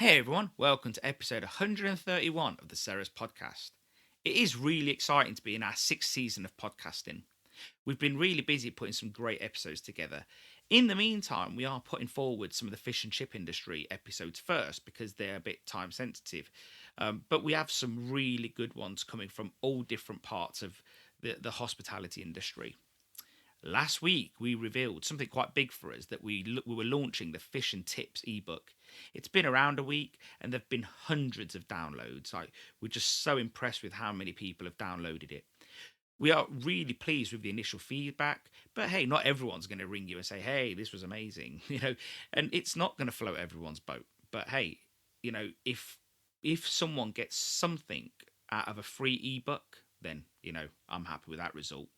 Hey everyone, welcome to episode 131 of the Ceres podcast. It is really exciting to be in our sixth season of podcasting. We've been really busy putting some great episodes together. In the meantime, we are putting forward some of the fish and chip industry episodes first because they're a bit time sensitive. But we have some really good ones coming from all different parts of the hospitality industry. Last week, we revealed something quite big for us that we were launching the Fish and Tips ebook. It's been around a week and there have been hundreds of downloads. We're just so impressed with how many people have downloaded it. We are really pleased with the initial feedback, but hey, not everyone's going to ring you and say, hey, this was amazing, and it's not going to float everyone's boat. But hey, if someone gets something out of a free ebook, then, I'm happy with that result.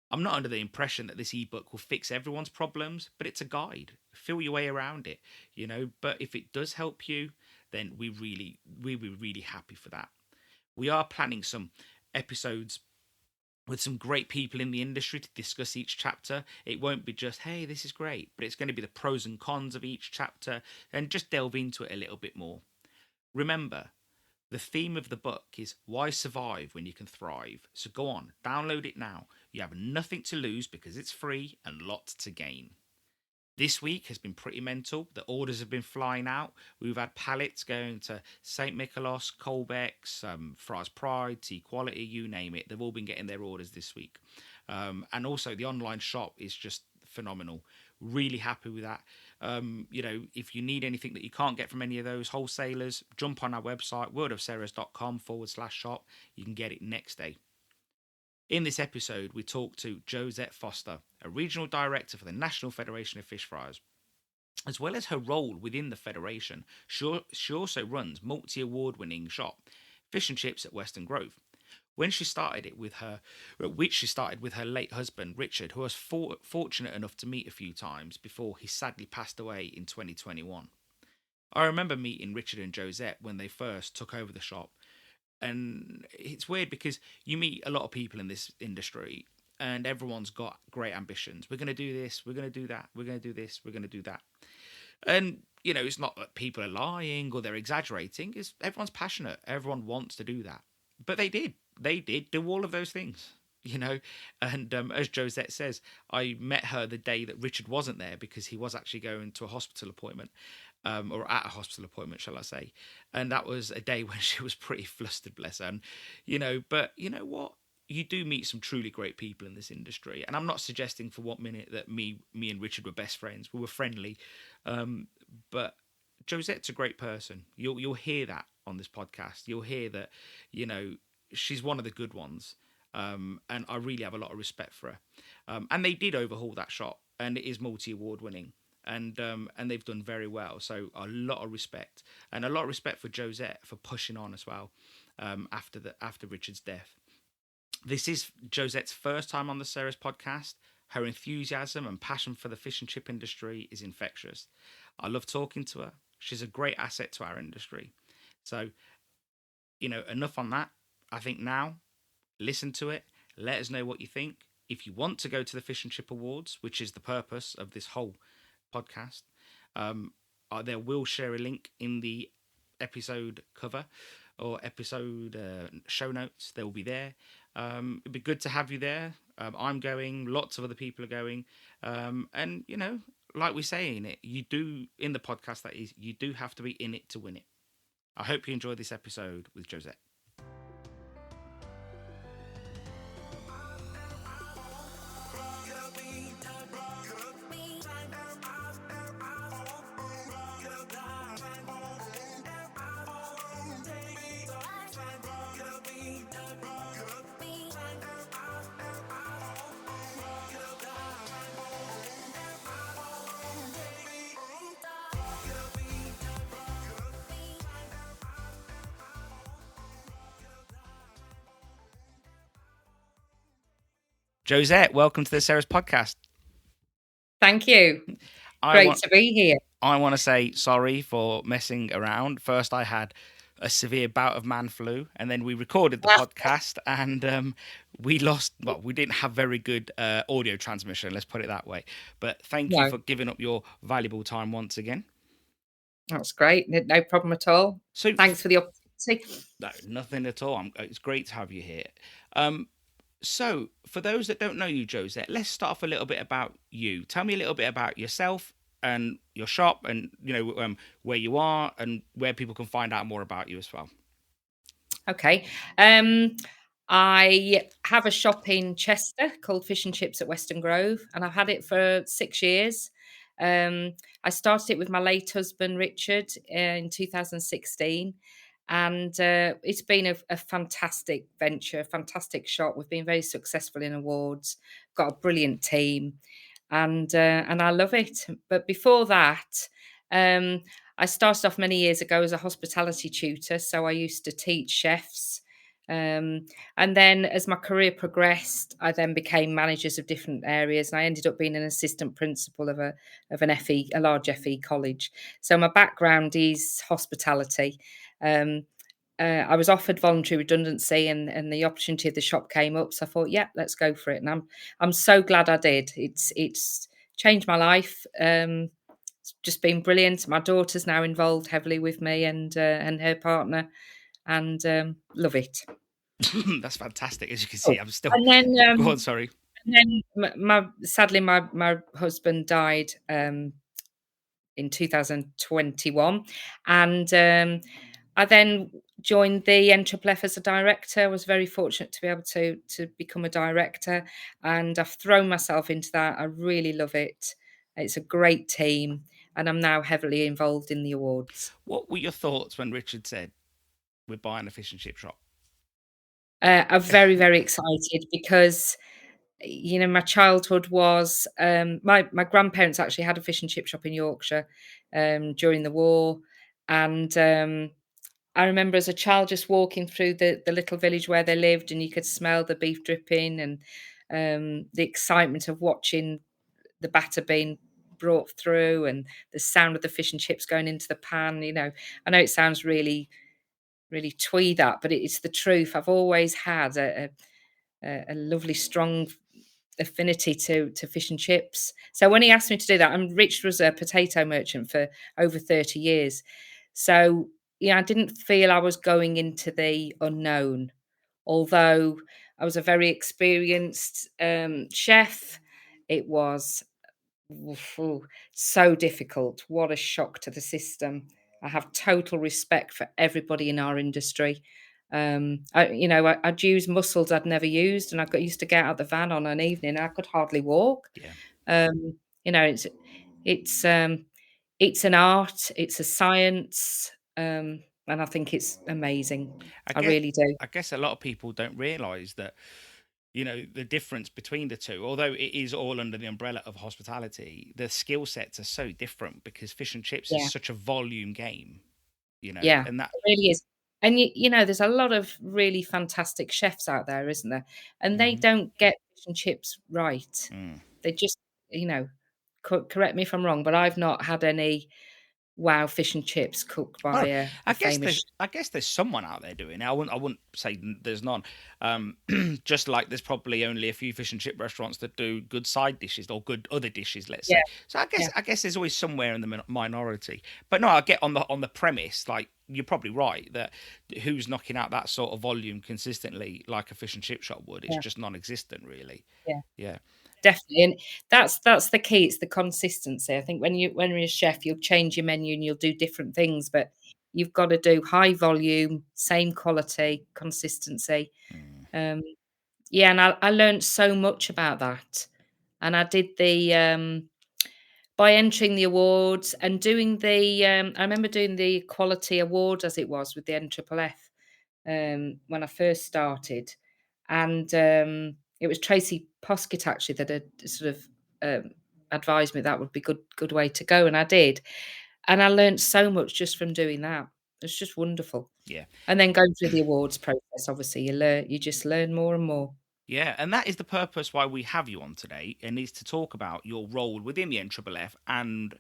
I'm not under the impression that this ebook will fix everyone's problems, but it's a guide. Feel your way around it, But if it does help you, then we're really happy for that. We are planning some episodes with some great people in the industry to discuss each chapter. It won't be just, hey, this is great, but it's going to be the pros and cons of each chapter and just delve into it a little bit more. Remember, the theme of the book is why survive when you can thrive. So go on, download it now. You have nothing to lose because it's free and lots to gain. This week has been pretty mental. The orders have been flying out. We've had pallets going to St. Nicholas, Colbeck's, Friers Pride, Tea Quality, you name it. They've all been getting their orders this week. And also the online shop is just phenomenal. Really happy with that. If you need anything that you can't get from any of those wholesalers, jump on our website, worldofceres.com/shop. You can get it next day. In this episode, we talk to Josette Foster, a regional director for the National Federation of Fish Friers. As well as her role within the federation, she also runs multi-award-winning shop Fish and Chips at Weston Grove. Which she started with her late husband Richard, who was fortunate enough to meet a few times before he sadly passed away in 2021. I remember meeting Richard and Josette when they first took over the shop. And it's weird because you meet a lot of people in this industry and everyone's got great ambitions. We're going to do this, we're going to do that, we're going to do this, we're going to do that. And, it's not that people are lying or they're exaggerating. It's everyone's passionate. Everyone wants to do that. But they did do all of those things, And as Josette says, I met her the day that Richard wasn't there because he was actually going to a hospital appointment. Or at a hospital appointment, shall I say. And that was a day when she was pretty flustered, bless her. And, but you know what? You do meet some truly great people in this industry. And I'm not suggesting for 1 minute that me and Richard were best friends. We were friendly. But Josette's a great person. You'll hear that on this podcast. You'll hear that, she's one of the good ones. And I really have a lot of respect for her. And they did overhaul that shop. And it is multi-award winning. And they've done very well. So a lot of respect, and a lot of respect for Josette for pushing on as well after Richard's death. This is Josette's first time on the Ceres podcast. Her enthusiasm and passion for the fish and chip industry is infectious. I love talking to her. She's a great asset to our industry. So, enough on that. I think now, listen to it. Let us know what you think. If you want to go to the Fish and Chip Awards, which is the purpose of this whole podcast, there will share a link in the episode cover or episode show notes. They will be there. It'd be good to have you there. I'm going, lots of other people are going, and like we say in it, you do in the podcast, that is, you do have to be in it to win it. I hope you enjoy this episode with Josette. Josette, welcome to the Ceres podcast. Thank you. Great to be here. I want to say sorry for messing around. First, I had a severe bout of man flu, and then we recorded the podcast, and we lost. Well, we didn't have very good audio transmission. Let's put it that way. But thank you for giving up your valuable time once again. That's great. No problem at all. So, Thanks for the opportunity. no, nothing at all. It's great to have you here. So, for those that don't know you, Josette, let's start off a little bit about you. Tell me a little bit about yourself and your shop, and where you are and where people can find out more about you as well. Okay. I have a shop in Chester called Fish and Chips at Weston Grove, and I've had it for 6 years. I started it with my late husband, Richard, in 2016. And it's been a fantastic venture, a fantastic shop. We've been very successful in awards, got a brilliant team, and I love it. But before that, I started off many years ago as a hospitality tutor, so I used to teach chefs. And then as my career progressed, I then became managers of different areas, and I ended up being an assistant principal of a large FE college. So my background is hospitality. I was offered voluntary redundancy, and the opportunity of the shop came up. So I thought, yeah, let's go for it. And I'm so glad I did. It's changed my life. It's just been brilliant. My daughter's now involved heavily with me and her partner, and love it. That's fantastic. As you can see, I'm still. And then, Go on, sorry. And then sadly my husband died in 2021, and I then joined the NFFF as a director. I was very fortunate to be able to become a director, and I've thrown myself into that. I really love it. It's a great team, and I'm now heavily involved in the awards. What were your thoughts when Richard said we're buying a fish and chip shop? I'm very, very excited because my childhood was my grandparents actually had a fish and chip shop in Yorkshire during the war, and I remember as a child just walking through the little village where they lived, and you could smell the beef dripping and the excitement of watching the batter being brought through and the sound of the fish and chips going into the pan. I know it sounds really, really twee that, but it's the truth. I've always had a lovely, strong affinity to fish and chips. So when he asked me to do that, and Rich was a potato merchant for over 30 years. So, I didn't feel I was going into the unknown, although I was a very experienced chef. It was so difficult. What a shock to the system. I have total respect for everybody in our industry. I'd use muscles I'd never used, and I got used to get out the van on an evening and I could hardly walk. Yeah. It's it's an art, it's a science, and I think it's amazing. I really do. I guess a lot of people don't realise that the difference between the two, although it is all under the umbrella of hospitality, the skill sets are so different because fish and chips is such a volume game, Yeah, and that it really is. And there's a lot of really fantastic chefs out there, isn't there? And they don't get fish and chips right. They just, correct me if I'm wrong, but I've not had any wow fish and chips cooked by a famous. I guess there's someone out there doing it. I wouldn't say there's none. Just like there's probably only a few fish and chip restaurants that do good side dishes or good other dishes, let's say. So I guess there's always somewhere in the minority. But no, I get on the premise, like you're probably right, that who's knocking out that sort of volume consistently like a fish and chip shop would. It's just non-existent, really. Yeah. Definitely, and that's the key. It's the consistency. I think when you're a chef, you'll change your menu and you'll do different things, but you've got to do high volume, same quality, consistency. And I learned so much about that. And I did by entering the awards and doing I remember doing the quality award as it was with the NFFF when I first started, and it was Tracy Poskett actually that had sort of advised me that would be good way to go, and I did, and I learned so much just from doing that. It's just wonderful. Yeah, and then going through the awards process, obviously you just learn more and more. Yeah, and that is the purpose why we have you on today, and is to talk about your role within the NFFF and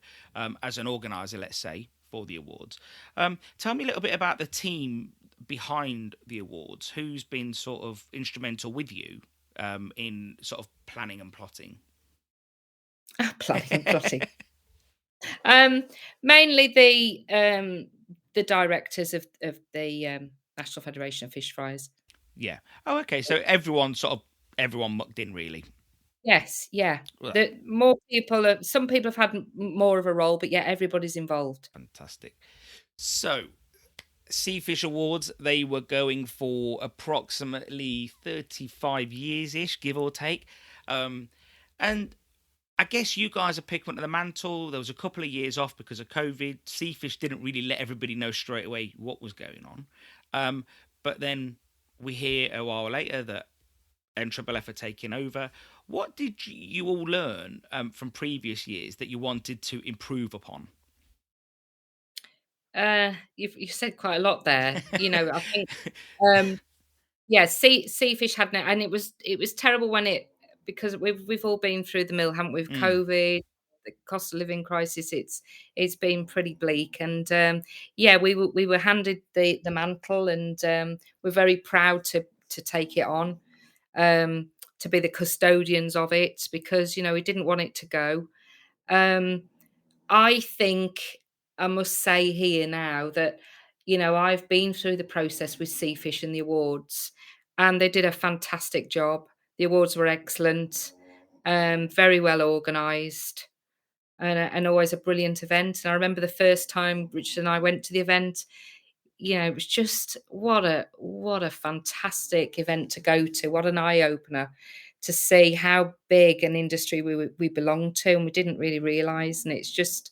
as an organizer, let's say, for the awards. Tell me a little bit about the team behind the awards. Who's been sort of instrumental with you in sort of planning and plotting? Planning and plotting. Um, Mainly the directors of the National Federation of Fish Fries. Yeah. Oh, okay. So everyone mucked in really. Yes, yeah. Well, The more people are, some people have had more of a role, but yeah, everybody's involved. fantastic. So Seafish Awards, they were going for approximately 35 years ish, give or take. And I guess you guys are picking up the mantle. There was a couple of years off because of COVID. Seafish didn't really let everybody know straight away what was going on. But then we hear a while later that NFFF are taking over. What did you all learn from previous years that you wanted to improve upon? You've said quite a lot there. I think, um, yeah, Seafish had no, and it was terrible when it, because we've all been through the mill, haven't we? With Mm. COVID, the cost of living crisis. It's been pretty bleak, and yeah, we were handed the mantle, and we're very proud to take it on, um, to be the custodians of it, because we didn't want it to go. Um, I think I must say here now that, I've been through the process with Seafish and the awards, and they did a fantastic job. The awards were excellent, very well organised, and always a brilliant event. And I remember the first time Richard and I went to the event. It was just what a fantastic event to go to. What an eye opener to see how big an industry we belong to, and we didn't really realise. And it's just,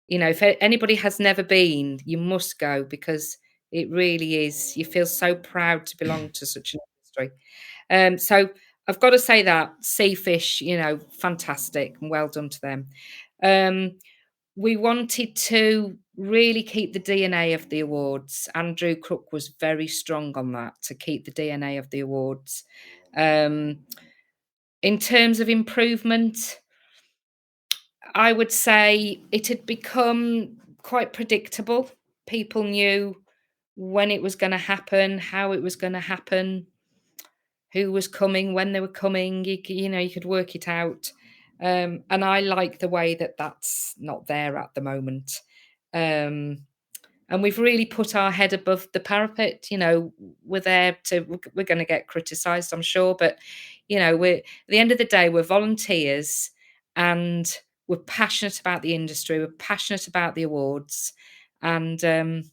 if anybody has never been, you must go, because it really is. You feel so proud to belong to such an industry. So I've got to say that Seafish, fantastic, and well done to them. Um, we wanted to really keep the DNA of the awards. Andrew Crook was very strong on that, to keep the DNA of the awards. Um, in terms of improvement, I would say it had become quite predictable. People knew when it was going to happen, how it was going to happen, who was coming, when they were coming. You could work it out. And I like the way that that's not there at the moment. Um, and we've really put our head above the parapet. We're there to, we're going to get criticised, I'm sure, but we're, at the end of the day, we're volunteers, and we're passionate about the industry, we're passionate about the awards, and I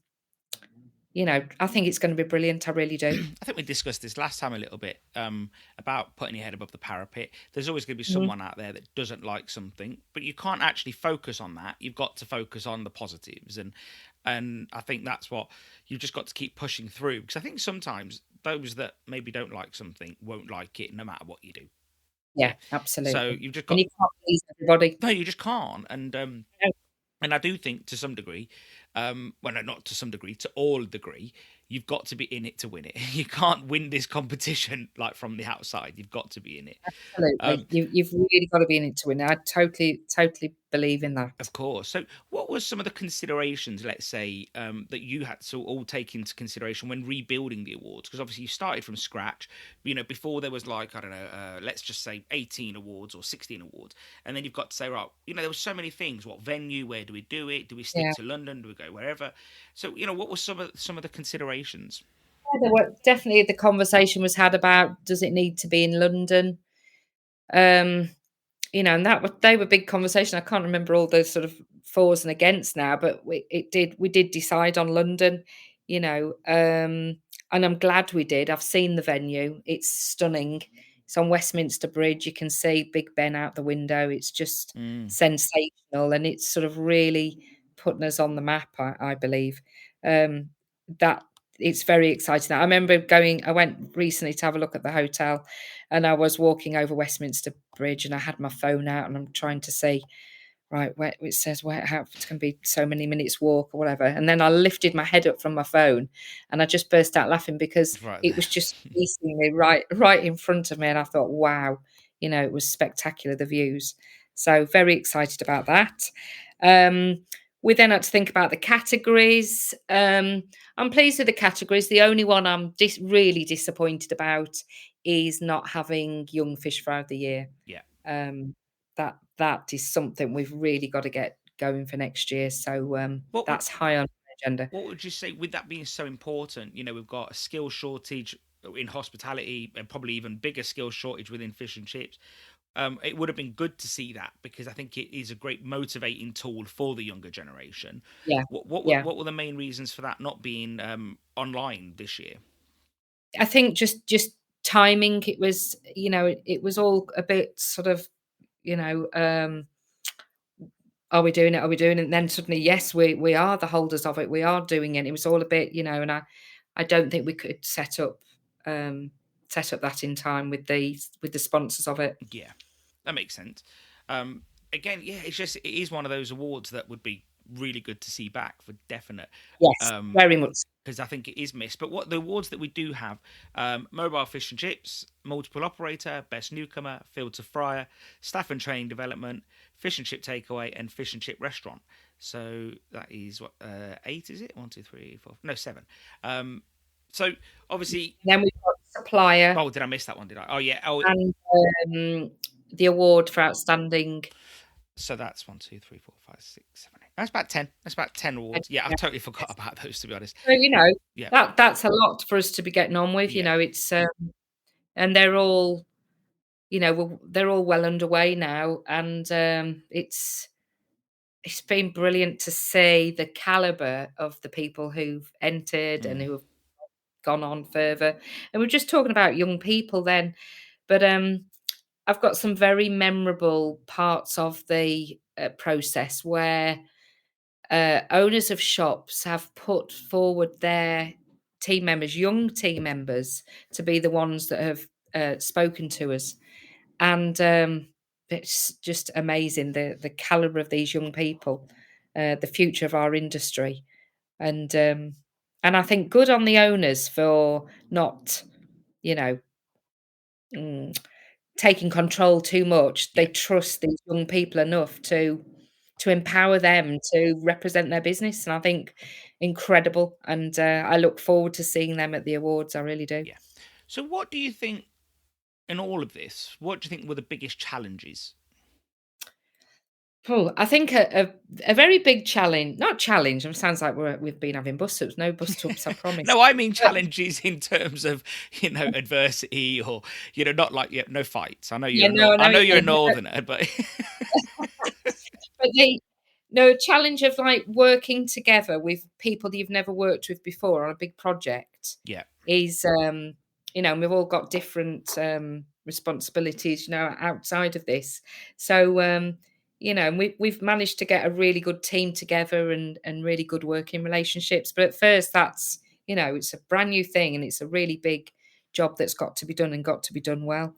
think it's going to be brilliant. I really do. I think we discussed this last time a little bit about putting your head above the parapet. There's always going to be Mhm. someone out there that doesn't like something, but you can't actually focus on that. You've got to focus on the positives, and I think that's what you've just got to keep pushing through. Because I think sometimes those that maybe don't like something won't like it no matter what you do. Yeah, So absolutely. you've just And got you can't please everybody. no, you just can't. No. And I do think to some degree, well, no, not to some degree, to all degree, you've got to be in it to win it. You can't win this competition like from the outside. You've got to be in it. Absolutely. You've really got to be in it to win. I totally believe in that. Of course. So, what were some of the considerations, let's say, that you had to all take into consideration when rebuilding the awards? Because obviously you started from scratch. Before there was like, I don't know, let's just say 18 awards or 16 awards, and then you've got to say, right, there were so many things. What venue? Where do we do it? Do we stick Yeah. to London? Do we go wherever? So, what were some of the considerations? Yeah, there were definitely, the conversation was had about, does it need to be in London? Um, and they were big conversation. I can't remember all those sort of fors and against now, but we did decide on London, and I'm glad we did. I've seen the venue. It's stunning. It's on Westminster Bridge. You can see Big Ben out the window. It's just Mm. sensational, and it's sort of really putting us on the map, I believe. That It's very exciting. I remember I went recently to have a look at the hotel, and I was walking over Westminster Bridge, and I had my phone out, and I'm trying to see, right, where it says how it's going to be so many minutes walk or whatever. And then I lifted my head up from my phone, and I just burst out laughing, because Right it there. was just facing me, right in front of me. And I thought, wow, it was spectacular, the views. So very excited about that. Um, we then had to think about the categories. I'm pleased with the categories. The only one I'm really disappointed about is not having Young Fish Fry of the Year. Yeah. Um, that is something we've really got to going for next year. So What would that's high on the agenda. what would you say with that being so important? We've got a skill shortage in hospitality and probably even bigger skill shortage within fish and chips. It would have been good to see that because I think it is a great motivating tool for the younger generation. Yeah, yeah. What were the main reasons for that not being online this year? I think just timing. It was, it was all a bit sort of, you know, are we doing it? Are we doing it? And then suddenly, yes, we are the holders of it. We are doing it. It was all a bit, and I don't think we could set up that in time with the sponsors of it. Yeah, that makes sense. Again, yeah, it is one of those awards that would be really good to see back for definite. Yes, very much. Because I think it is missed. But what the awards that we do have: mobile fish and chips, multiple operator, best newcomer, field to fryer, staff and training development, fish and chip takeaway, and fish and chip restaurant. So that is what 8 is it? 1, 2, 3, 4. No, 7. So obviously, then we've got supplier. Oh, did I miss that one? Did I? Oh yeah. Oh, and the award for outstanding. So that's 1, 2, 3, 4, 5, 6, 7, 8. That's about 10. That's about 10 awards. Yeah, I totally forgot about those, to be honest. So that's a lot for us to be getting on with. It's and they're all, they're all well underway now, and it's been brilliant to see the caliber of the people who've entered and who have gone on further. And we're just talking about young people then, but I've got some very memorable parts of the process where owners of shops have put forward their team members, young team members, to be the ones that have spoken to us. And it's just amazing, the caliber of these young people, the future of our industry. And I think good on the owners for not, taking control too much. They trust these young people enough to empower them to represent their business, and I think incredible. And I look forward to seeing them at the awards. I really do. Yeah. So, what do you think in all of this? What do you think were the biggest challenges? Oh, I think a very big challenge. Not challenge. It sounds like we've been having bus ups. No bus ups, I promise. No, I mean challenges in terms of adversity or not like no fights. I know you're I know you're a northerner, but but a challenge of like working together with people that you've never worked with before on a big project. Yeah, is and we've all got different responsibilities, outside of this. So we've managed to get a really good team together and really good working relationships. But at first, that's it's a brand new thing and it's a really big job that's got to be done and got to be done well.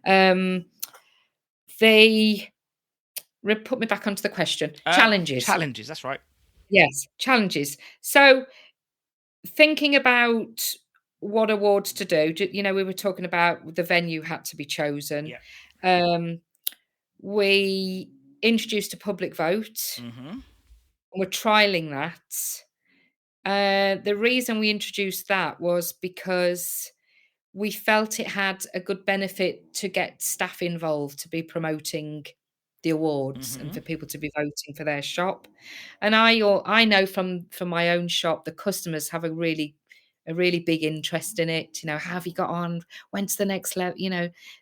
They put me back onto the question. Challenges. Challenges, that's right. Yes, challenges. So thinking about what awards to do, we were talking about the venue had to be chosen. Yeah. We introduced a public vote. Mm-hmm. We're trialing that. The reason we introduced that was because we felt it had a good benefit to get staff involved, to be promoting the awards and for people to be voting for their shop. And I know from my own shop, the customers have a really big interest in it. How have you got on? When's the next level?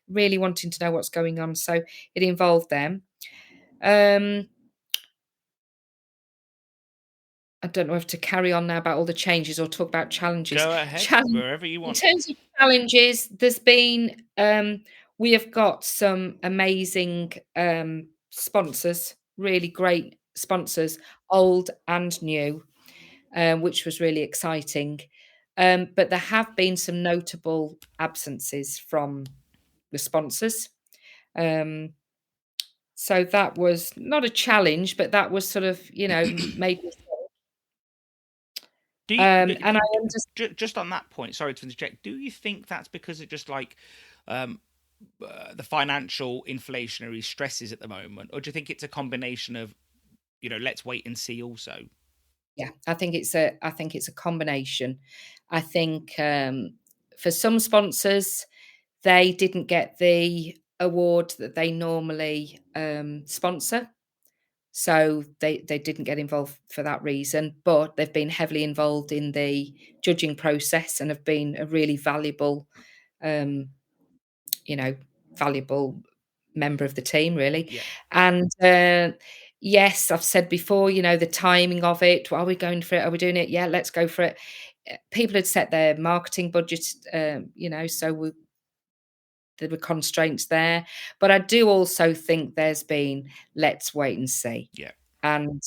Really wanting to know what's going on. So it involved them. I don't know if to carry on now about all the changes or talk about challenges. Go ahead, wherever you want. In terms of challenges, there's been we have got some amazing sponsors, really great sponsors, old and new, which was really exciting. But there have been some notable absences from the sponsors. So that was not a challenge, but that was sort of, made me and I understand. Just on that point, sorry to interject, do you think that's because of just like the financial inflationary stresses at the moment, or do you think it's a combination of let's wait and see also? Yeah, I think it's a combination. I think for some sponsors, they didn't get the award that they normally sponsor, So they didn't get involved for that reason, but they've been heavily involved in the judging process and have been a really valuable, um, you know, valuable member of the team, really. Yeah. And yes, I've said before, the timing of it. Are we going for it? Are we doing it? Yeah, let's go for it. People had set their marketing budget, so there were constraints there. But I do also think there's been let's wait and see. Yeah. And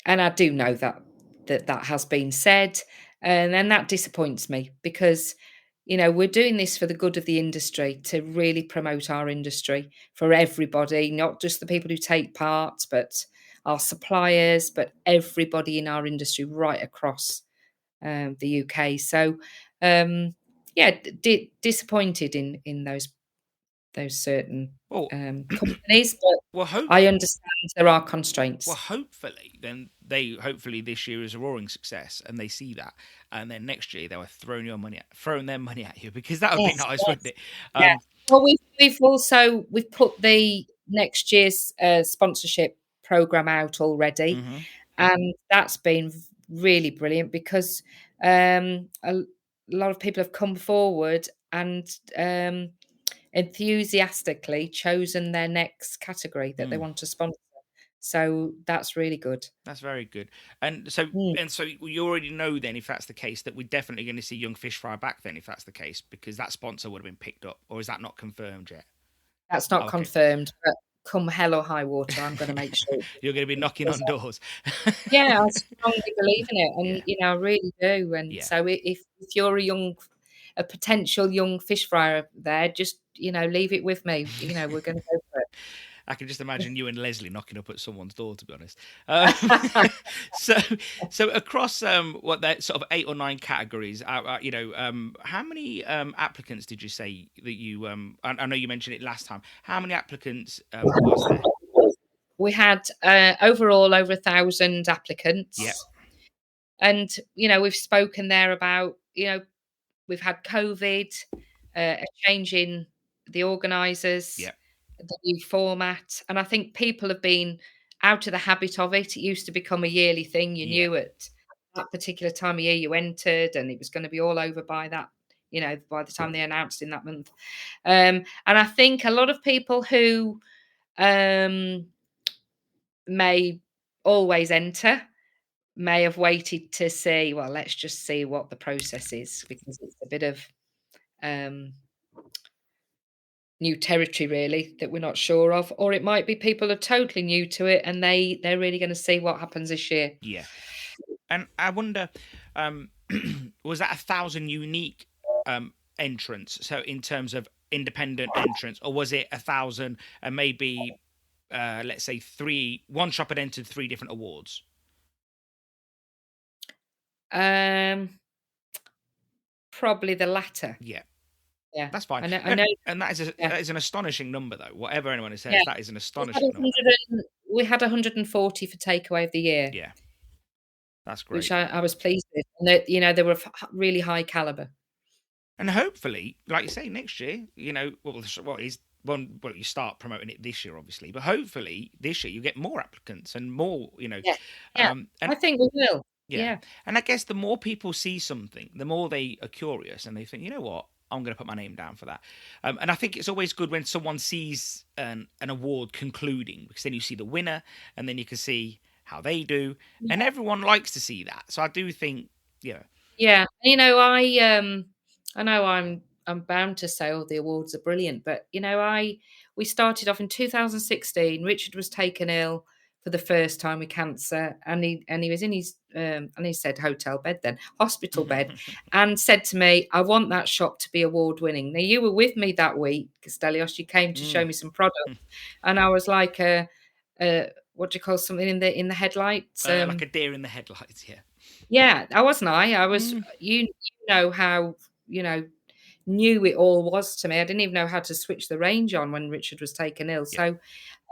I do know that has been said, and then that disappoints me because, we're doing this for the good of the industry, to really promote our industry for everybody, not just the people who take part, but our suppliers, but everybody in our industry right across the UK. So, yeah, disappointed in those certain Well, companies, but well, hope I understand there are constraints. hopefully, then hopefully this year is a roaring success, and they see that, and then next year they were throwing their money at you, because that would be Yes, nice, wouldn't yes. it? Yeah. Well, we've put the next year's sponsorship program out already, Mhm. and that's been really brilliant because a lot of people have come forward and enthusiastically chosen their next category that they Mm. want to sponsor. So that's really good. That's very good. And so Mm. you already know then, if that's the case, that we're definitely going to see Young Fish Fry back then, if that's the case, because that sponsor would have been picked up, or is that not confirmed yet? That's not Oh, okay. confirmed, but come hell or high water, I'm going to make sure. You're going to be knocking on doors. Yeah, I strongly believe in it, Yeah. and, I really do, and Yeah. so if you're a potential young fish fryer there, just, leave it with me, we're gonna go for I can just imagine you and Leslie knocking up at someone's door, to be honest. it. So, so across what that sort of 8 or 9 categories, how many applicants did you say that you? I know you mentioned it last time. How many applicants was there? We had, overall over 1,000 Yeah, applicants, and, we've spoken there about, we've had COVID, a change in the organisers, yeah, the new format, and I think people have been out of the habit of it. It used to become a yearly thing. You yeah, knew at that particular time of year you entered, and it was going to be all over by that, by the time they announced in that month. And I think a lot of people who um, may always enter may have waited to see, well, let's just see what the process is, because it's a bit of um, new territory really that we're not sure of, or it might be people are totally new to it and they're really going to see what happens this year. yeah. And I wonder, um, was that 1,000 unique entrants? So in terms of independent entrants, or was it 1,000 and maybe let's say one shop had entered 3 different awards? um Probably the latter. Yeah. Yeah, That's fine. I know. And Yeah, that is an astonishing number, though. Whatever anyone yeah. says, that is an we had astonishing number. 100 we had 140 for takeaway of the year, Yeah, that's which great. I was pleased with, and that, they were of really high caliber. And hopefully, like you say, next year, you start promoting it this year, obviously, but hopefully this year you get more applicants and more, Yeah, yeah, and I think we will. yeah, Yeah, and I guess the more people see something, the more they are curious and they think, you know what, I'm going to put my name down for that. And I think it's always good when someone sees an award concluding, because then you see the winner and then you can see how they do, and everyone likes to see that. So I do think, yeah, yeah. I know I'm bound to say, "Oh, the awards are brilliant," but, we started off in 2016. Richard was taken ill for the first time with cancer, and he was in his, and he said hotel bed then, hospital bed, and said to me, "I want that shop to be award winning." Now, you were with me that week, Stelios. You came to show Mm. me some products, and I was like, what do you call something in the headlights? Like a deer in the headlights, yeah. Yeah, I wasn't I? I was Mm. you know how, new it all was to me. I didn't even know how to switch the range on when Richard was taken ill. Yeah. So,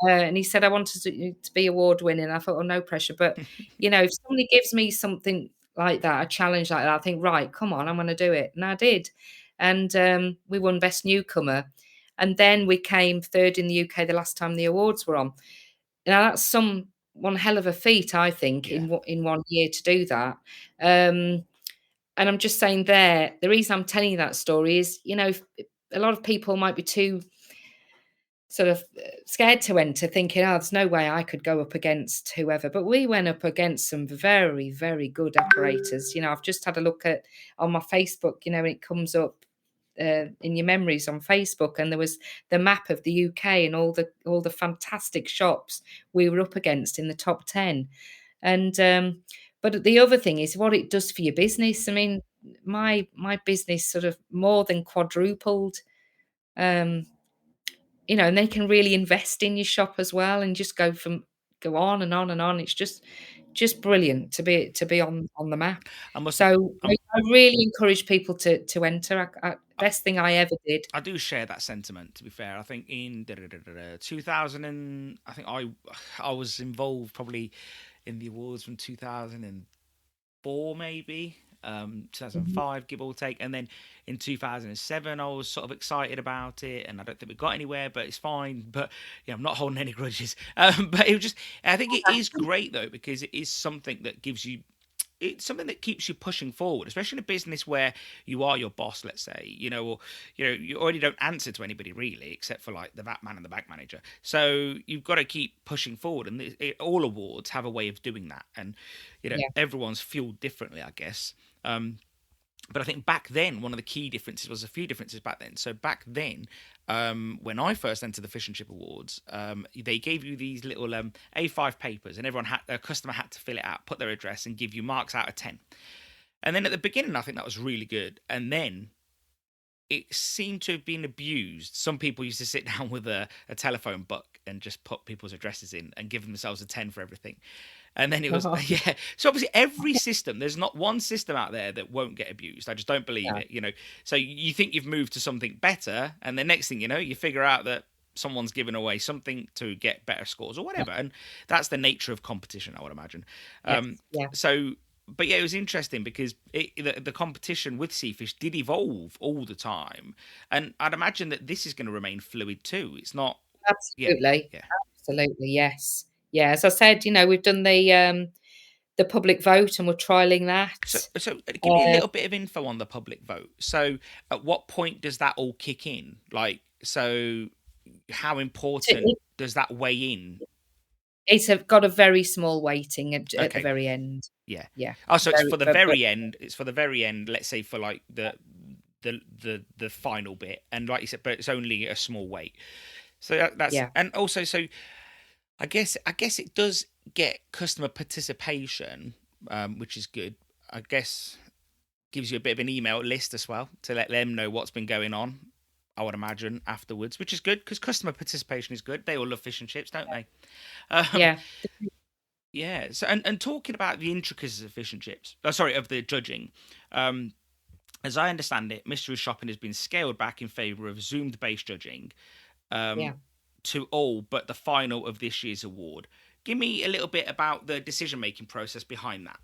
and he said I wanted to be award winning. I thought, "Oh, no pressure." But, if somebody gives me something like that, a challenge like that, I think, "Right, come on, I'm gonna do it." And I did. And, we won Best Newcomer. And then we came 3rd in the UK the last time the awards were on. Now that's one hell of a feat, I think, Yeah. in 1 year to do that. Um, and I'm just saying there, the reason I'm telling you that story is, a lot of people might be too sort of scared to enter, thinking, "Oh, there's no way I could go up against whoever." But we went up against some very, very good operators. I've just had a look at on my Facebook. And it comes up in your memories on Facebook, and there was the map of the UK and all the fantastic shops we were up against in the top 10. And but the other thing is what it does for your business. I mean, my business sort of more than quadrupled. Um, and they can really invest in your shop as well and just go on and on and on. It's just brilliant to be on the map. I must. So I'm, I really encourage people to enter. Best thing I ever did. I do share that sentiment. To be fair, I think in 2000, and I think I was involved probably in the awards from 2004, maybe 2005, give or take, and then in 2007, I was sort of excited about it, and I don't think we got anywhere, but it's fine. But I'm not holding any grudges. But it was just, I think it is great though because it is something that gives you it's something that keeps you pushing forward, especially in a business where you are your boss, let's say, or you already don't answer to anybody really, except for like the VAT man and the bank manager. So you've got to keep pushing forward, and all awards have a way of doing that, and Yeah. everyone's fueled differently, I guess. But I think back then, one of the key differences was a few differences back then. So back then, when I first entered the Fish and Chip Awards, they gave you these little A5 papers, and a customer had to fill it out, put their address, and give you marks out of 10. And then at the beginning, I think that was really good. And then it seemed to have been abused. Some people used to sit down with a telephone book and just put people's addresses in and give themselves a 10 for everything. And then it was, Oh, yeah. So obviously, every system, there's not one system out there that won't get abused. I just don't believe yeah. it, So you think you've moved to something better, and the next thing you know, you figure out that someone's given away something to get better scores or whatever. And that's the nature of competition, I would imagine. Yes. Yeah. So, but yeah, it was interesting because the competition with Seafish did evolve all the time. And I'd imagine that this is going to remain fluid too. It's not, yeah, Absolutely. yeah. Absolutely. Yes. Yeah. As I said, we've done the public vote and we're trialing So, that. give me a Uh, little bit of info on the public vote. So, at what point does that all kick in? Like, so how important it, does that weigh in? got a very small weighting at the Okay, very end. yeah. Yeah. Oh, so it's Very, for the but very end. It's for the very end. Let's say for like the final bit, and like you said, but it's only a small weight. So that's yeah. and also so I guess it does get customer participation, which is good. I guess gives you a bit of an email list as well to let them know what's been going on. I would imagine afterwards, which is good because customer participation is good. They all love fish and chips, don't they? Um, Yeah. yeah. So and talking about the intricacies of fish and chips, sorry, of the judging. Um, as I understand it, mystery shopping has been scaled back in favour of zoomed-based judging Yeah. to all but the final of this year's award. Give me a little bit about the decision-making process behind that.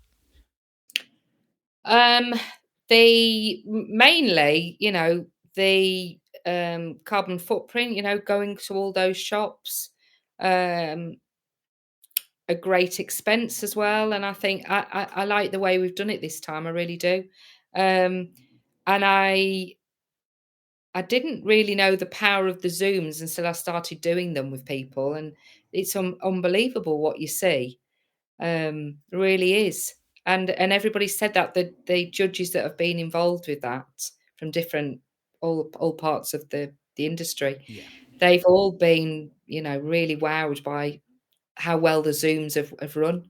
Um, the mainly, the carbon footprint, going to all those shops, um, a great expense as well. And I think I like the way we've done it this time. I really do. Um, and I didn't really know the power of the Zooms until I started doing them with people, and it's unbelievable what you see. Really is. And everybody said that the judges that have been involved with that from different all parts of the industry, Yeah, they've all been, really wowed by how well the Zooms have run.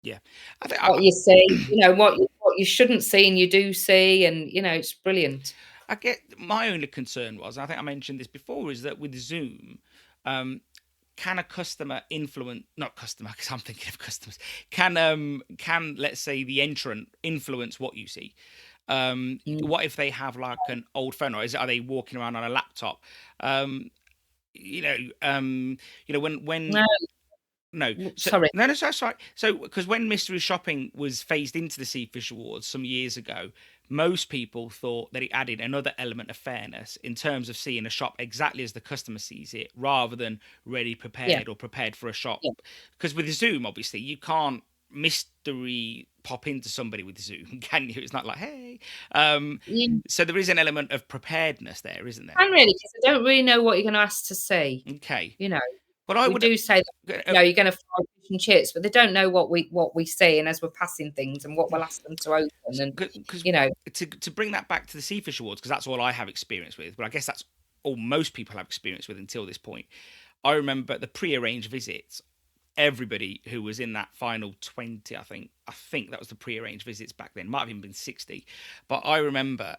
yeah. I think What you see, what you shouldn't see and you do see, and it's brilliant. I get my only concern was, I think I mentioned this before, is that with Zoom, can a customer influence, not customer because I'm thinking of customers, can let's say the entrant influence what you see? Mm. What if they have like an old phone, or are they walking around on a laptop? Um, you know, when No, no, so sorry. no, that's right. So because when mystery shopping was phased into the Sea Fish Awards some years ago, most people thought that it added another element of fairness in terms of seeing a shop exactly as the customer sees it, rather than ready Yeah. prepared or prepared for a shop. Yeah. Because with Zoom, obviously, you can't mystery pop into somebody with Zoom, can you? It's not like, hey. You So there is an element of preparedness there, isn't there? can really, because I don't really know what you're going to ask to see. Okay. You know, But I we would. do say that, you're going to fry fish and chips, but they don't know what we see, and as we're passing things and what we'll ask them to open, and Because you know, to bring that back to the Sea Fish Awards, because that's all I have experience with, but I guess that's all most people have experience with until this point. I remember the pre-arranged visits. Everybody who was in that final 20, I think that was the pre-arranged visits back then. Might have even been 60, but I remember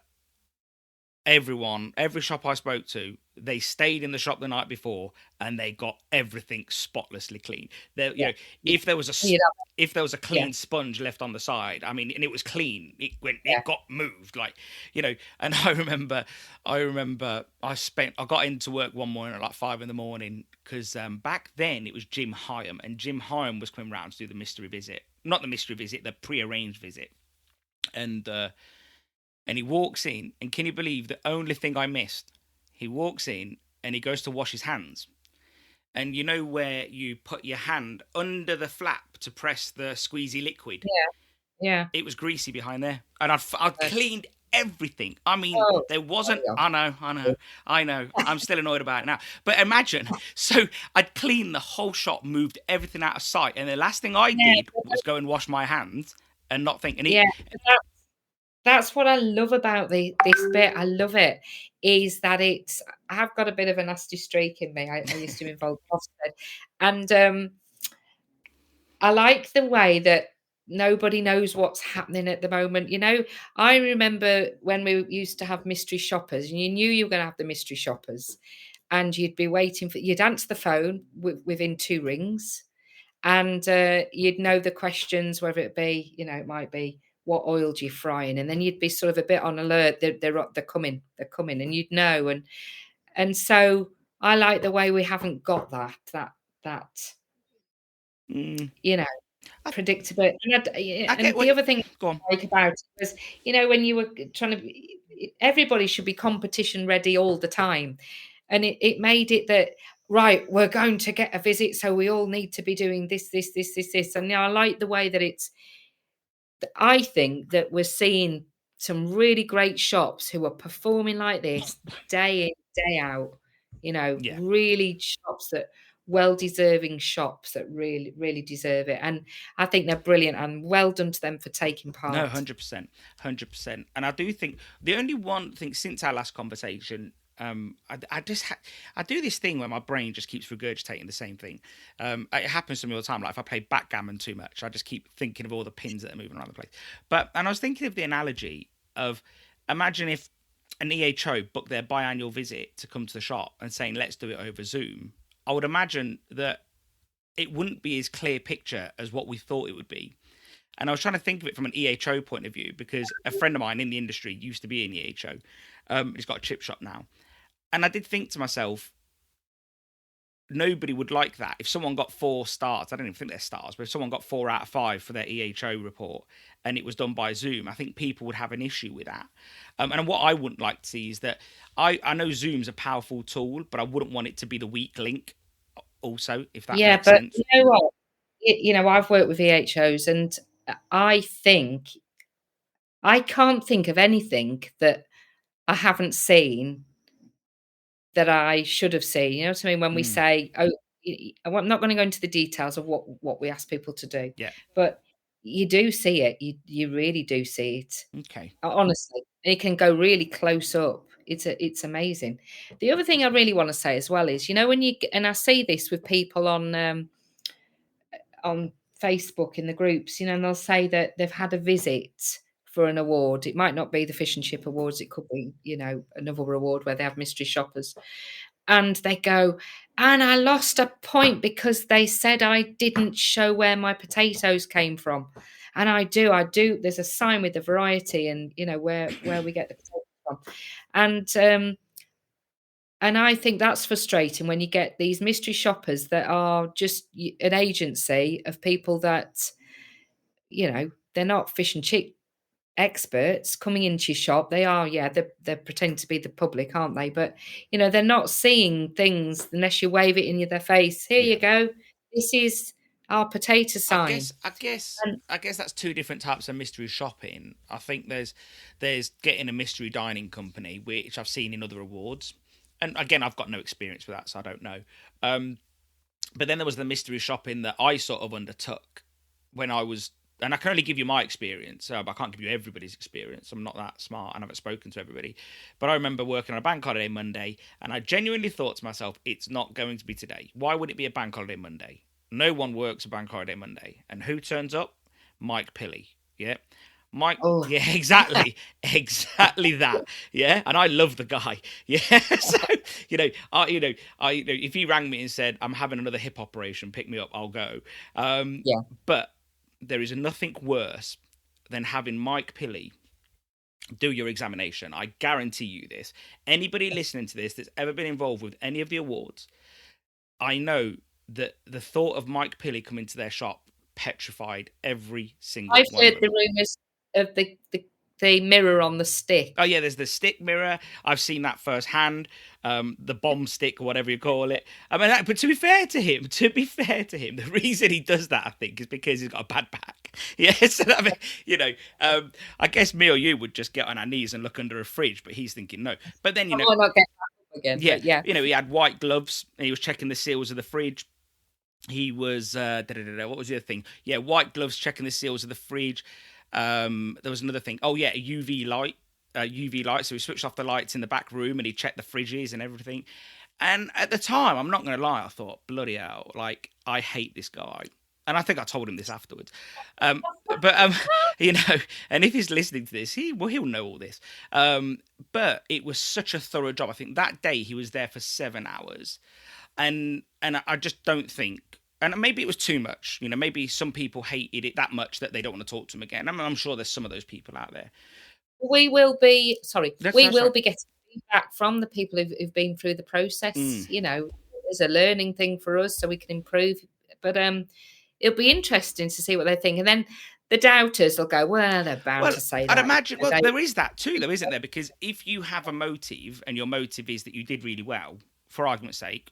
every shop I spoke to, they stayed in the shop the night before and they got everything spotlessly clean. There, yeah, if there was you know, a yeah, clean sponge left on the side, I mean, and it was clean, yeah, it got moved, like, And I remember, I got into work one morning at like 5 a.m. because back then it was Jim Hyam, and Jim Hyam was coming round to do the mystery visit, not the mystery visit, the pre-arranged visit, and. And he walks in, and can you believe the only thing I missed? He walks in and he goes to wash his hands. And you know where you put your hand under the flap to press the squeezy liquid? yeah. It was greasy behind there. And I'd cleaned everything. I mean, Oh, there wasn't. yeah. I know. I'm still annoyed about it now. But imagine, so I'd cleaned the whole shop, moved everything out of sight. And the last thing I Yeah, did was go and wash my hands and not think. And yeah. That's what I love about this bit. I love it, is that I have got a bit of a nasty streak in me. I used to involve Ofsted, and I like the way that nobody knows what's happening at the moment. I remember when we used to have mystery shoppers, and you knew you were going to have the mystery shoppers, and you'd be waiting you'd answer the phone within 2 rings, and you'd know the questions, whether it be, it might be, what oil do you frying, and then you'd be sort of a bit on alert. They're coming, and you'd know, and so I like the way we haven't got that Mm, you know I, predictable. I get And what. the other thing Go on. I like about it was, when you were trying to, everybody should be competition ready all the time, and it made it that, right, we're going to get a visit, so we all need to be doing this, and I like the way that I think that we're seeing some really great shops who are performing like this day in, day out. Yeah. Really shops that well-deserving shops that really, really deserve it. And I think they're brilliant, and well done to them for taking No, part. 100%, 100%. And I do think the only one thing since our last conversation, I do this thing where my brain just keeps regurgitating the same thing. It happens to me all the time. Like if I play backgammon too much, I just keep thinking of all the pins that are moving around the place. And I was thinking of the analogy of, imagine if an EHO booked their biannual visit to come to the shop and saying, let's do it over Zoom. I would imagine that it wouldn't be as clear picture as what we thought it would be. And I was trying to think of it from an EHO point of view, because a friend of mine in the industry used to be in EHO. He's got a chip shop now. And I did think to myself, nobody would like that. If someone got 4 stars, I don't even think they're stars, but if someone got 4 out of 5 for their EHO report and it was done by Zoom, I think people would have an issue with that. And what I wouldn't like to see is that I know Zoom's a powerful tool, but I wouldn't want it to be the weak link also, if that Yeah, makes but sense. you know what? I've worked with EHOs, and I think I can't think of anything that I haven't seen that I should have seen. You know what I mean? When we Mm, say, "Oh," I'm not going to go into the details of what we ask people to do, yeah. but you do see it. You really do see it, Okay. honestly. And it can go really close up. It's amazing. The other thing I really want to say as well is, when and I see this with people on Facebook in the groups, and they'll say that they've had a visit for an award. It might not be the Fish and Chip Awards. It could be, another award where they have mystery shoppers. And they go, and I lost a point because they said I didn't show where my potatoes came from. And I do. There's a sign with the variety and, where we get the potatoes from. And I think that's frustrating when you get these mystery shoppers that are just an agency of people that, they're not fish and chip experts coming into your shop. They are, yeah, they're pretending to be the public, aren't they? But they're not seeing things unless you wave it in their face. Here Yeah. you go. This is our potato I sign. guess I guess And I guess that's two different types of mystery shopping. I think there's getting a mystery dining company, which I've seen in other awards, and again I've got no experience with that, so I don't know. But then there was the mystery shopping that I sort of undertook when I was, and I can only give you my experience. I can't give you everybody's experience. I'm not that smart and I haven't spoken to everybody. But I remember working on a bank holiday Monday, and I genuinely thought to myself, it's not going to be today. Why would it be a bank holiday Monday? No one works a bank holiday Monday. And who turns up? Mike Pilley. Yeah. Mike, oh, yeah, exactly that, yeah, and I love the guy, yeah. So if he rang me and said I'm having another hip operation, pick me up, I'll go. yeah, But there is nothing worse than having Mike Pilley do your examination. I guarantee you this. Anybody listening to this that's ever been involved with any of the awards, I know that the thought of Mike Pilley coming to their shop petrified every single I've one of heard them. the rumours of the mirror on the stick. Oh yeah, there's the stick mirror. I've seen that firsthand. The bomb stick or whatever you call it. I mean, but to be fair to him, the reason he does that, I think, is because he's got a bad back. Yeah, so I mean, I guess me or you would just get on our knees and look under a fridge, but he's thinking no. But then I might not get that up again, yeah, but yeah. he had white gloves and he was checking the seals of the fridge. He was what was the other thing? Yeah, white gloves checking the seals of the fridge. There was another thing. Oh yeah, a UV light. So he switched off the lights in the back room and he checked the fridges and everything. And at the time, I'm not going to lie, I thought, bloody hell, like I hate this guy. And I think I told him this afterwards. But and if he's listening to this, he'll know all this. But it was such a thorough job. I think that day he was there for 7 hours. And I just don't think, and maybe it was too much. Maybe some people hated it that much that they don't want to talk to him again. I'm sure there's some of those people out there. We will be That's right. getting feedback from the people who've been through the process. There's a learning thing for us so we can improve. But it'll be interesting to see what they think. And then the doubters will go, well, they're bound to say that. I'd imagine, there is that too, though, isn't there? Because if you have a motive and your motive is that you did really well, for argument's sake,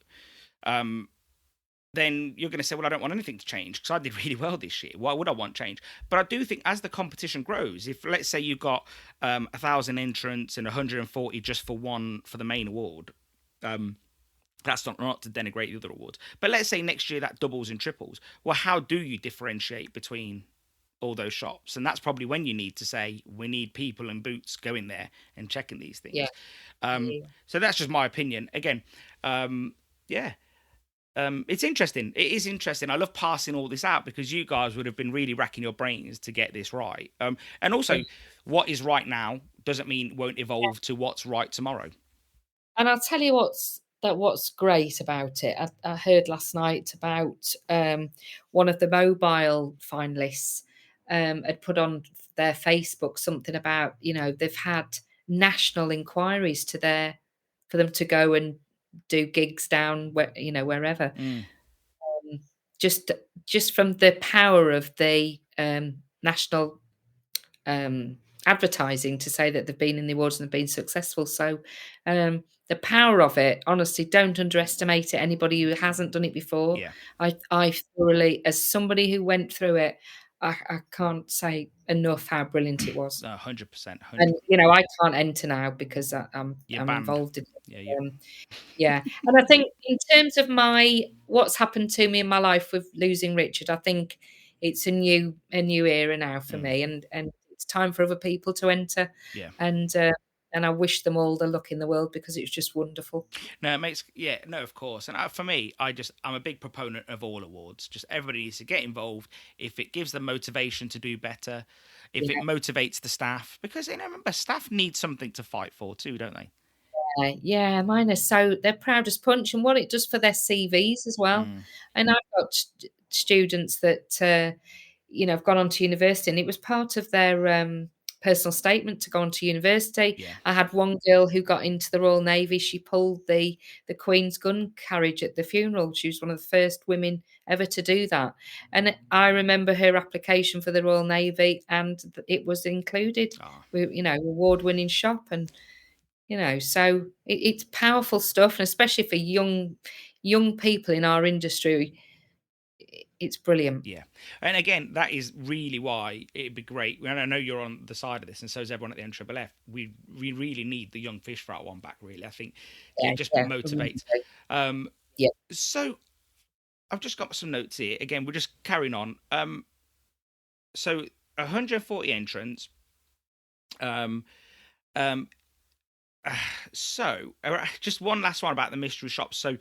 then you're going to say, well, I don't want anything to change because I did really well this year. Why would I want change? But I do think as the competition grows, if let's say you've got 1,000 entrants and 140 just for the main award, that's not to denigrate the other awards. But let's say next year that doubles and triples. Well, how do you differentiate between all those shops? And that's probably when you need to say, we need people in boots going there and checking these things. Yeah. So that's just my opinion. Again, it's interesting. It is interesting. I love passing all this out because you guys would have been really racking your brains to get this right. And also, what is right now doesn't mean won't evolve to what's right tomorrow. And I'll tell you what's great about it. I heard last night about one of the mobile finalists had put on their Facebook something about, they've had national inquiries for them to go and do gigs down wherever. Just from the power of the national advertising to say that they've been in the awards and they've been successful. So the power of it, honestly, don't underestimate it. Anybody who hasn't done it before, I thoroughly, as somebody who went through it, I can't say enough how brilliant it was. 100%. And I can't enter now because I'm involved in it. Yeah. And I think in terms of what's happened to me in my life with losing Richard, I think it's a new era now for me, and it's time for other people to enter. Yeah. And I wish them all the luck in the world because it's just wonderful. No, it makes of course. And for me, I'm a big proponent of all awards. Just everybody needs to get involved. If it gives them motivation to do better, if it motivates the staff, because remember, staff need something to fight for too, don't they? Yeah, mine are they're proud as punch, and what it does for their CVs as well. And I've got students that have gone on to university, and it was part of their personal statement to go on to university. Yeah. I had one girl who got into the Royal Navy. She pulled the Queen's gun carriage at the funeral. She was one of the first women ever to do that. And I remember her application for the Royal Navy, and it was included. Oh, Award-winning shop, and so it's powerful stuff, and especially for young people in our industry, it's brilliant. yeah. And again, that is really why it'd be great. And I know you're on the side of this, and so is everyone at the NFFF. We really need the young fish fry one back, really. I think Yeah, it just yeah, motivates. Um, yeah. so I've just got some notes here. Again, we're just carrying on. So 140 entrants. Um, um, so just one last one about the mystery shop. So,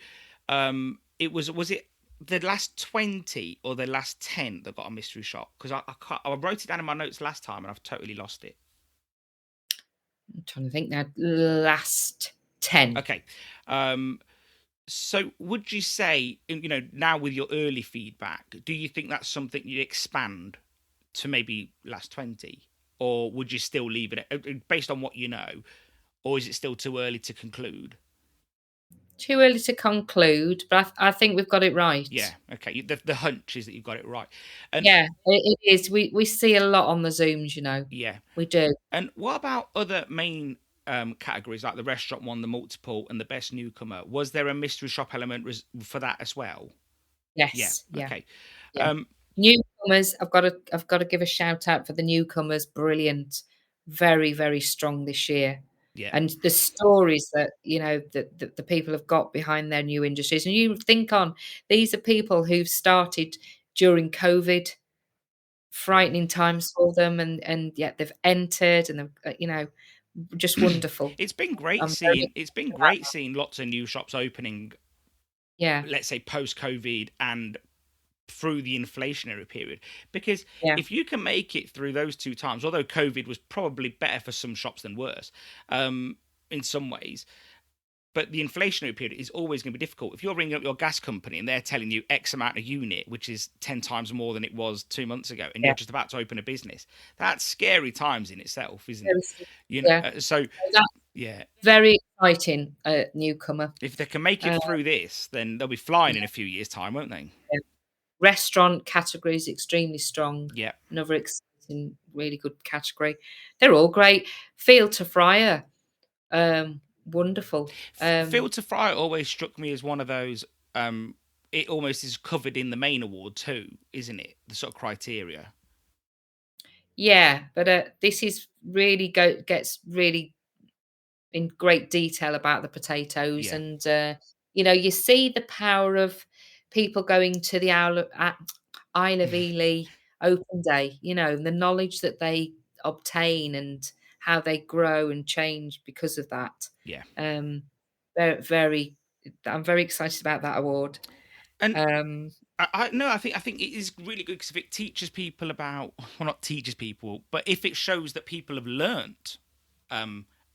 was it the last 20 or the last 10 that got a mystery shop? Because I wrote it down in my notes last time and I've totally lost it. I'm trying to think now. Last 10. Okay. So would you say, now with your early feedback, do you think that's something you expand to maybe last 20? Or would you still leave it based on what you know? Or is it still too early to conclude? Too early to conclude, but I think we've got it right. Yeah, okay. The hunch is that you've got it right. And Yeah, it is. We see a lot on the Zooms, yeah. We do. And what about other main categories like the restaurant one, the multiple, and the best newcomer? Was there a mystery shop element for that as well? Yes. Yeah. Okay. Yeah. Newcomers, I've got to give a shout out for the newcomers. Brilliant, very, very strong this year. Yeah. And the stories that that the people have got behind their new industries, and you think these are people who've started during COVID, frightening times for them, and yet they've entered, and they've just wonderful. It's been great seeing lots of new shops opening. Yeah. Let's say post COVID and through the inflationary period, because if you can make it through those two times, although COVID was probably better for some shops than worse in some ways, but the inflationary period is always going to be difficult. If you're ringing up your gas company and they're telling you X amount of unit, which is 10 times more than it was 2 months ago, and you're just about to open a business, that's scary times in itself, isn't it? So very exciting newcomer. If they can make it through this, then they'll be flying in a few years' time, won't they? Yeah. Restaurant category is extremely strong. Yeah. Another exciting, really good category. They're all great. Field to fryer, wonderful. Field to fryer always struck me as one of those. It almost is covered in the main award too, isn't it? The sort of criteria. Yeah, but this is really gets really in great detail about the potatoes, and you see the power of people going to the Isle of Ely open day, and the knowledge that they obtain and how they grow and change because of that. Yeah. Very, very, I'm very excited about that award. And I think it is really good because if it teaches people about, well, not teaches people, but if it shows that people have learnt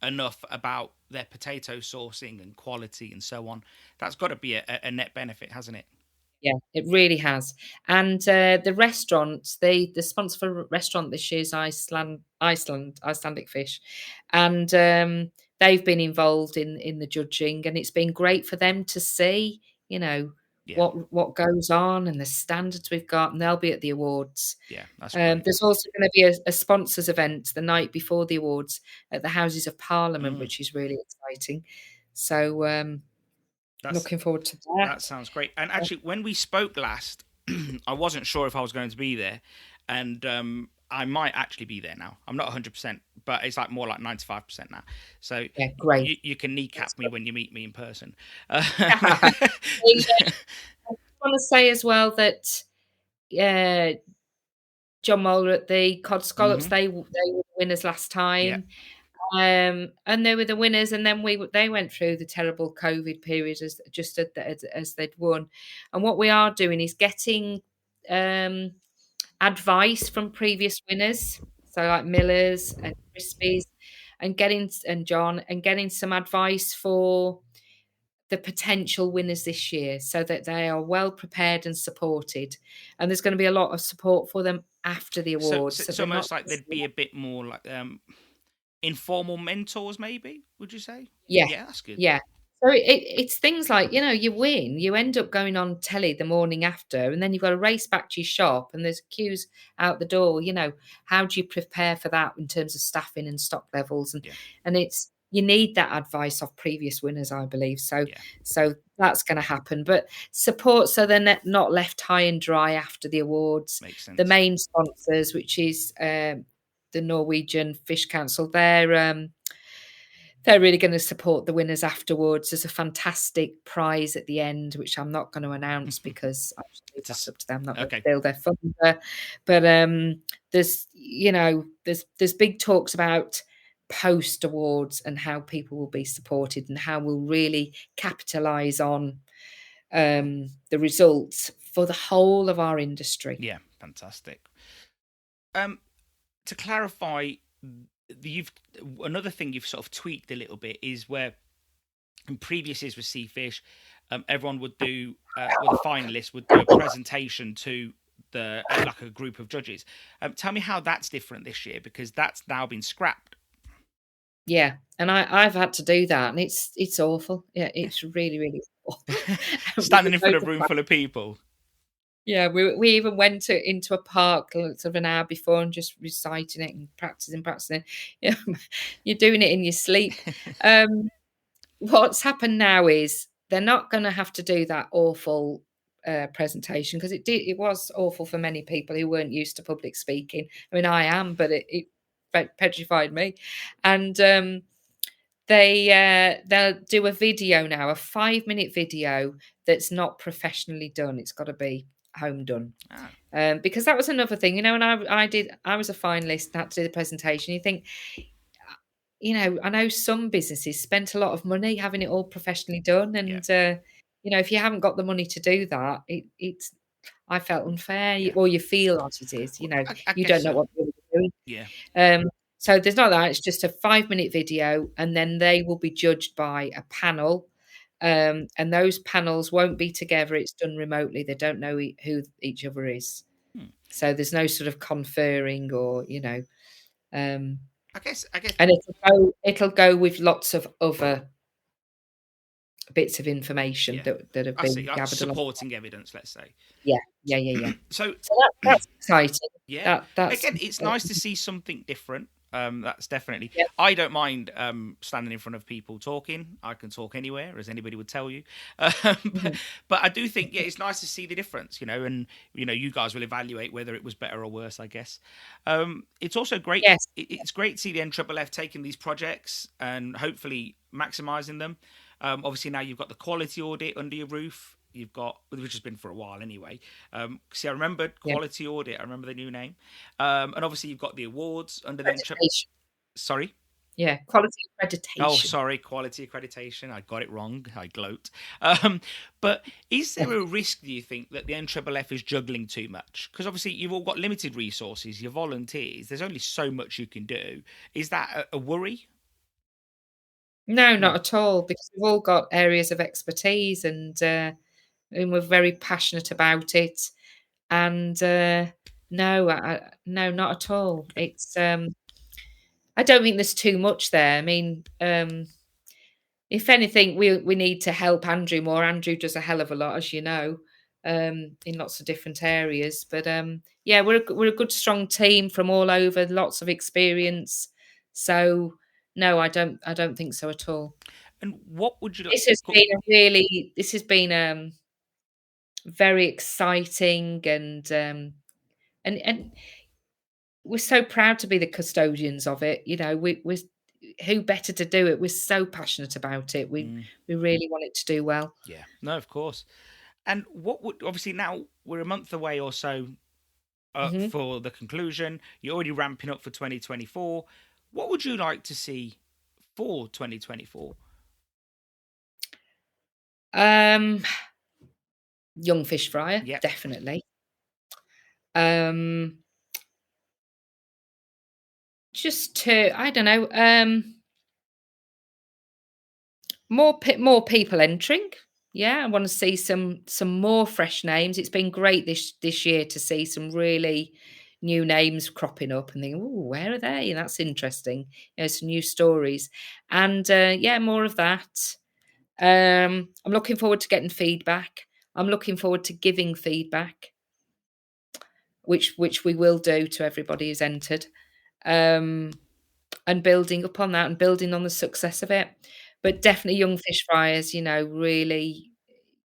enough about their potato sourcing and quality and so on, that's got to be a net benefit, hasn't it? Yeah, it really has. And the restaurant, the sponsor for restaurant this year is Icelandic Fish, and they've been involved in the judging, and it's been great for them to see, what goes on and the standards we've got, and they'll be at the awards. Yeah, that's great. There's also going to be a sponsors event the night before the awards at the Houses of Parliament, which is really exciting. So looking forward to that. That sounds great. And actually, when we spoke last, I wasn't sure if I was going to be there, and I might actually be there now. I'm not 100%, but it's more like 95% now. So great. You can kneecap me when you meet me in person. I want to say as well that John Moeller at the Cod Scallops, they were the winners last time. And they were the winners, and then they went through the terrible COVID period as they'd won. And what we are doing is getting advice from previous winners, so like Miller's and Crispies, and getting some advice for the potential winners this year, so that they are well prepared and supported. And there's going to be a lot of support for them after the So, awards, so so it's they're not almost like just there'd be a bit more like informal mentors, maybe. Would you say? yeah, Yeah, that's good. yeah. So it's things like, you win, you end up going on telly the morning after, and then you've got to race back to your shop, and there's queues out the door. How do you prepare for that in terms of staffing and stock levels? And Yeah, and it's you need that advice of previous winners, I believe. So yeah, so that's going to happen. But support so they're not left high and dry after the awards. makes The sense. main sponsors, which is the Norwegian Fish Council, they're really going to support the winners afterwards. There's a fantastic prize at the end, which I'm not going to announce because I just leave that Just up to them. I'm not going to okay. steal their thunder. But there's big talks about post awards and how people will be supported and how we'll really capitalise on the results for the whole of our industry. Yeah, fantastic. Um, to clarify, you've another thing you've sort of tweaked a little bit is where in previous years with Seafish, everyone would do, well, the finalists would do a presentation to the like a group of judges. Tell me how that's different this year because that's now been scrapped. Yeah, and I've had to do that, and it's awful. Yeah, it's really, really awful. Standing in front of a room full of people. Yeah, we even went into a park sort of an hour before and just reciting it and practicing. Yeah, you're doing it in your sleep. What's happened now is they're not going to have to do that awful presentation because it was awful for many people who weren't used to public speaking. I mean, I am, but it petrified me. And they'll do a video now, a 5-minute video that's not professionally done. It's got to be home done. Ah, Because that was another thing, and I was a finalist and had to do the presentation. You think, I know some businesses spent a lot of money having it all professionally done, yeah, and if you haven't got the money to do that, it's I felt unfair, yeah. or you feel as it is. Well, I You guess don't know so. what you're doing. Yeah. So there's not that. It's just a 5-minute video, and then they will be judged by a panel. And those panels won't be together. It's done remotely. They don't know who each other is. Hmm. So there's no sort of conferring or, um, I guess. and it'll go with lots of other bits of information Yeah. that have I see. been Like gathered along. supporting evidence, let's say. Yeah, yeah, yeah, yeah. So So that's exciting. yeah, That's again, it's nice to see something different. That's definitely. yeah. I don't mind standing in front of people talking. I can talk anywhere, as anybody would tell you. But, Mhm. but I do think, yeah, it's nice to see the difference, and you guys will evaluate whether it was better or worse, I guess. It's also great. Yes. It's great to see the NFFF taking these projects and hopefully maximising them. Obviously, now you've got the quality audit under your roof. You've got, which has been for a while anyway. See, I remember Yeah. quality audit. I remember the new name. And obviously, you've got the awards under the. Accreditation. Sorry. Yeah. Quality Oh, accreditation. sorry, quality accreditation. I got it wrong. I gloat. But is there a risk, do you think, that the NFFF is juggling too much? Because obviously, you've all got limited resources. You're volunteers. There's only so much you can do. Is that a worry? No, No. not at all, because we've all got areas of expertise and we're very passionate about it. And no, no, not at all. Good. It's I don't think there's too much there. I mean, if anything, we need to help Andrew more. Andrew does a hell of a lot, as you know, in lots of different areas. But yeah, we're a good, strong team from all over, lots of experience. So no, I don't think so at all. And what would you like? This has been very exciting and we're so proud to be the custodians of it. We who better to do it? We're so passionate about it. We Mm, we really want it to do well. yeah, no, of course. And what would obviously now we're a month away or so Hmm. for the conclusion. You're already ramping up for 2024. What would you like to see for 2024? Um, young fish fryer, Yep. definitely. Um, just to I don't know, more people entering. Yeah, I want to see some more fresh names. It's been great this year to see some really new names cropping up and thinking, "Oh, where are they? That's interesting." Some new stories, and yeah, more of that. I'm looking forward to getting feedback. I'm looking forward to giving feedback, which we will do to everybody who's entered, um, and building upon that and building on the success of it. But definitely young fish fryers, really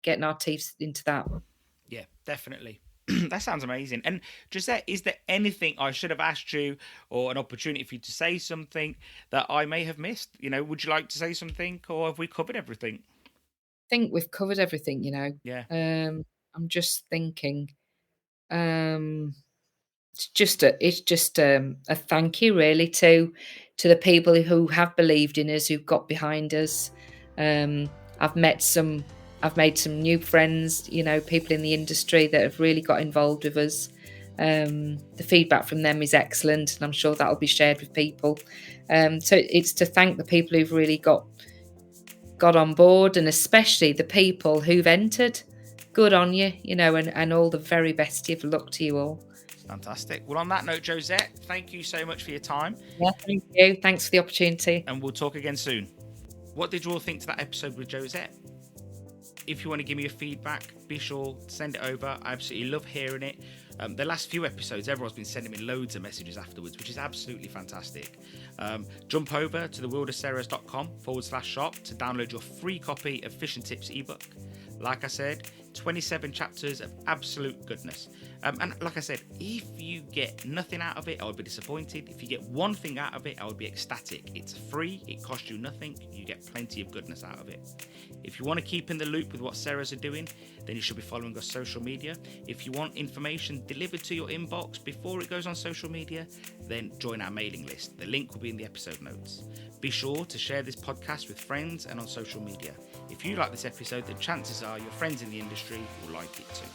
getting our teeth into that. Yeah, definitely. That sounds amazing. And Josette, is there anything I should have asked you, or an opportunity for you to say something that I may have missed? Would you like to say something, or have we covered everything? Think we've covered everything. Yeah. I'm just thinking. Um, it's just a thank you really to the people who have believed in us, who've got behind us. Um, I've met some, I've made some new friends, people in the industry that have really got involved with us. The feedback from them is excellent, and I'm sure that'll be shared with people. So it's to thank the people who've really got on board, and especially the people who've entered. Good on you, and all the very best of luck to you all. Fantastic. Well, on that note, Josette, thank you so much for your time. Yeah, thank you. Thanks for the opportunity. And we'll talk again soon. What did you all think to that episode with Josette? If you want to give me your feedback, be sure to send it over. I absolutely love hearing it. The last few episodes, everyone's been sending me loads of messages afterwards, which is absolutely fantastic. Jump over to thewildofcerros.com/shop to download your free copy of Fish and Tips ebook. Like I said, 27 chapters of absolute goodness. And like I said, if you get nothing out of it, I would be disappointed. If you get one thing out of it, I would be ecstatic. It's free, it costs you nothing, you get plenty of goodness out of it. If you want to keep in the loop with what Cerros are doing, then you should be following us social media. If you want information delivered to your inbox before it goes on social media, then join our mailing list. The link will be in the episode notes. Be sure to share this podcast with friends and on social media. If you like this episode, then chances are your friends in the industry will like it too.